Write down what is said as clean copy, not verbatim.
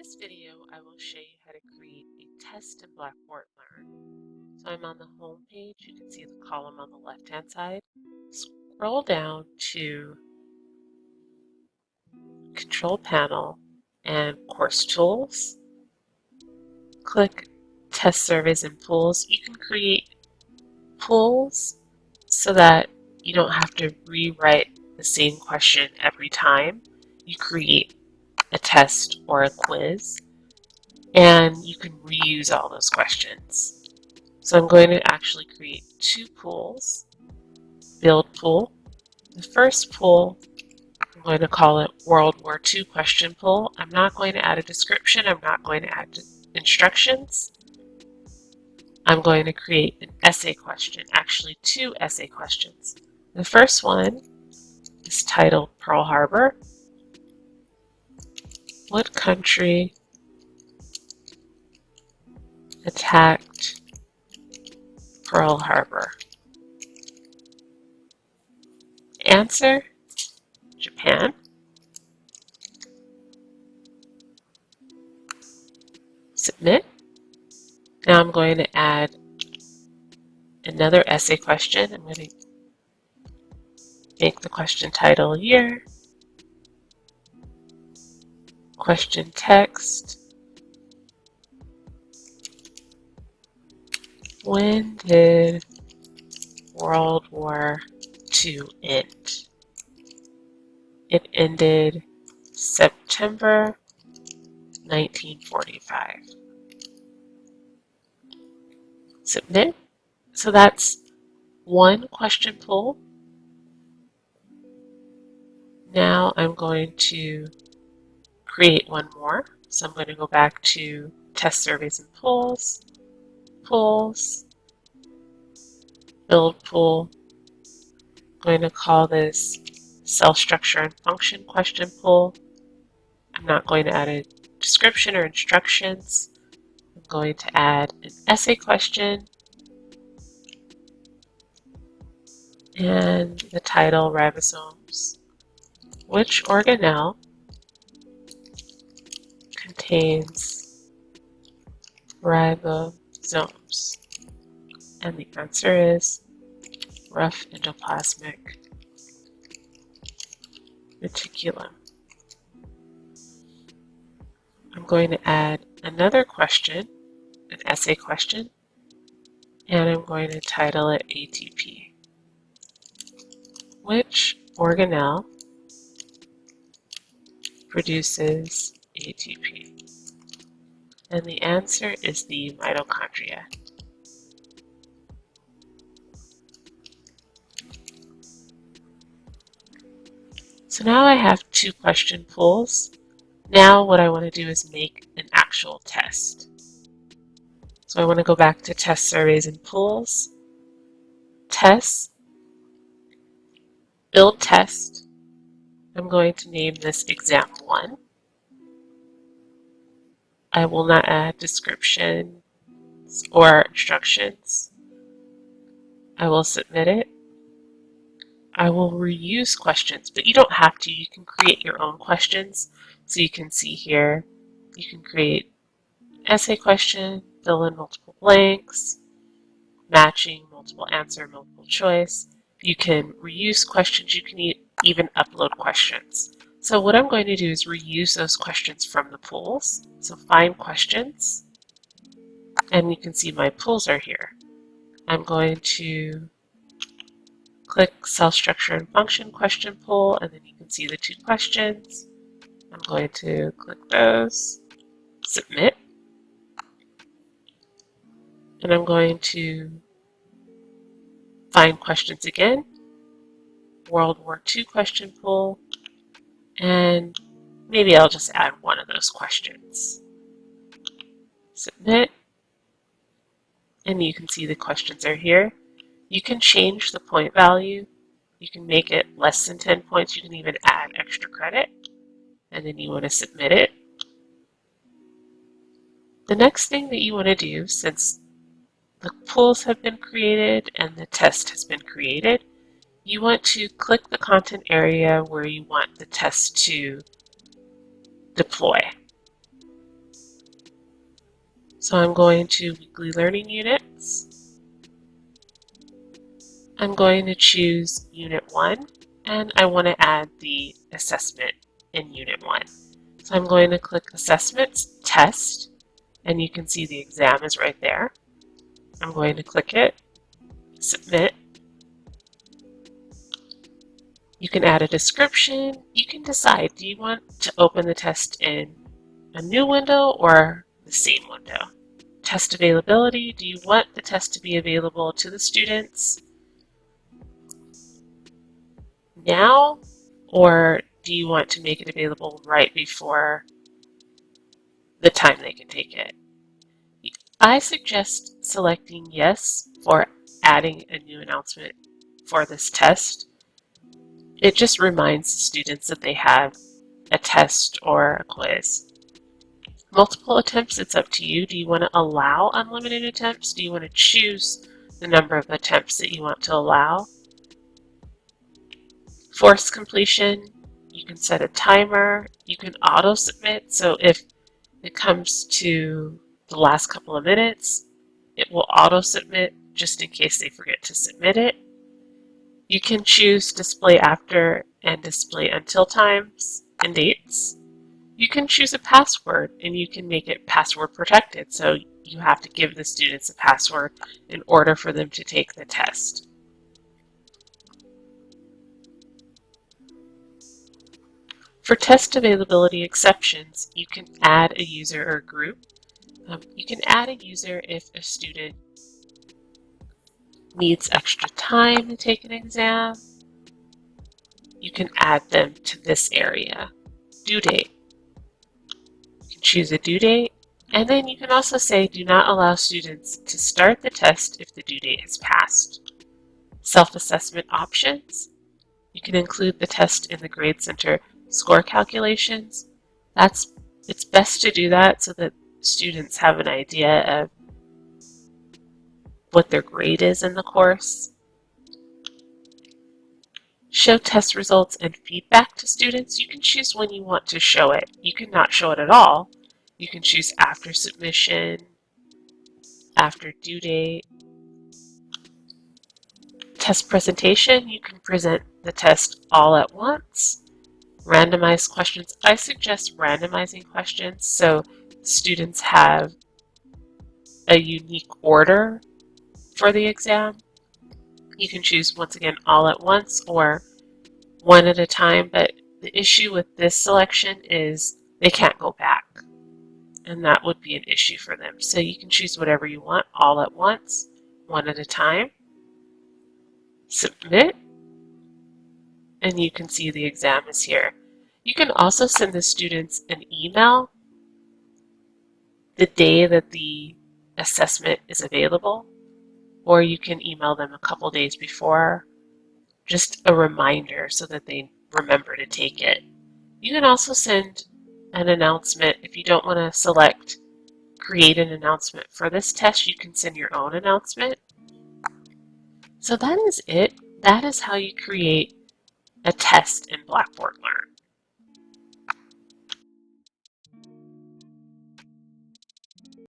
this video, I will show you how to create a test in Blackboard Learn. So I'm on the home page. You can see the column on the left-hand side. Scroll down to Control Panel and Course Tools. Click Test Surveys and Polls. You can create polls so that you don't have to rewrite the same question every time you create a test or a quiz. And you can reuse all those questions. So I'm going to actually create two pools. Build pool. The first pool, I'm going to call it World War II question pool. I'm not going to add a description. I'm not going to add instructions. I'm going to create an essay question, actually two essay questions. The first one is titled Pearl Harbor. What country attacked Pearl Harbor? Answer, Japan. Submit. Now I'm going to add another essay question. I'm going to make the question title year, question text. When did World War II end? It ended September 1945. Submit. So that's one question pool. Now I'm going to create one more. So I'm going to go back to Test Surveys and Polls, Polls, Build Pool. I'm going to call this Cell Structure and Function question pool. I'm not going to add a description or instructions. I'm going to add an essay question and the title Ribosomes. Which organelle contains ribosomes? And the answer is rough endoplasmic reticulum. I'm going to add another question, an essay question, and I'm going to title it ATP. Which organelle produces ATP? And the answer is the mitochondria. So now I have two question pools. Now what I want to do is make an actual test. So I want to go back to Test Surveys and Polls, Tests, Build Test. I'm going to name this Exam 1. I will not add descriptions or instructions. I will submit it. I will reuse questions, but you don't have to. You can create your own questions. So you can see here, you can create essay question, fill in multiple blanks, matching, multiple answer, multiple choice. You can reuse questions. You can even upload questions. So what I'm going to do is reuse those questions from the pools. So find questions, and you can see my pools are here. I'm going to click Cell Structure and Function question pool, and then you can see the two questions. I'm going to click those, submit, and I'm going to find questions again, World War II question pool, and maybe I'll just add one of those questions. Submit, and you can see the questions are here. You can change the point value. You can make it less than 10 points. You can even add extra credit, and then you want to submit it. The next thing that you want to do, since the pools have been created and the test has been created, you want to click the content area where you want the test to deploy. So I'm going to weekly learning units. I'm going to choose Unit 1, and I want to add the assessment in Unit 1. So I'm going to click Assessments, Test, and you can see the exam is right there. I'm going to click it, Submit. You can add a description. You can decide, do you want to open the test in a new window or the same window? Test availability, do you want the test to be available to the students now, or do you want to make it available right before the time they can take it? I suggest selecting yes for adding a new announcement for this test. It just reminds students that they have a test or a quiz. Multiple attempts, it's up to you. Do you want to allow unlimited attempts? Do you want to choose the number of attempts that you want to allow? Forced completion, you can set a timer. You can auto submit, so if it comes to the last couple of minutes, it will auto submit just in case they forget to submit it. You can choose display after and display until times and dates. You can choose a password, and you can make it password protected, so you have to give the students a password in order for them to take the test. For test availability exceptions, you can add a user or group. You can add a user if a student needs extra time to take an exam. You can add them to this area, due date. You can choose a due date, and then you can also say do not allow students to start the test if the due date has passed. Self-assessment options. You can include the test in the Grade Center score calculations. It's best to do that so that students have an idea of what their grade is in the course. Show test results and feedback to students. You can choose when you want to show it. You can not show it at all. You can choose after submission, after due date. Test presentation, you can present the test all at once. Randomized questions, I suggest randomizing questions so students have a unique order for the exam. You can choose, once again, all at once or one at a time, but the issue with this selection is they can't go back, and that would be an issue for them. So you can choose whatever you want, all at once, one at a time. Submit, and you can see the exam is here. You can also send the students an email the day that the assessment is available, or you can email them a couple days before, just a reminder so that they remember to take it. You can also send an announcement if you don't want to select create an announcement for this test. You can send your own announcement. So that is it. That is how you create a test in Blackboard Learn.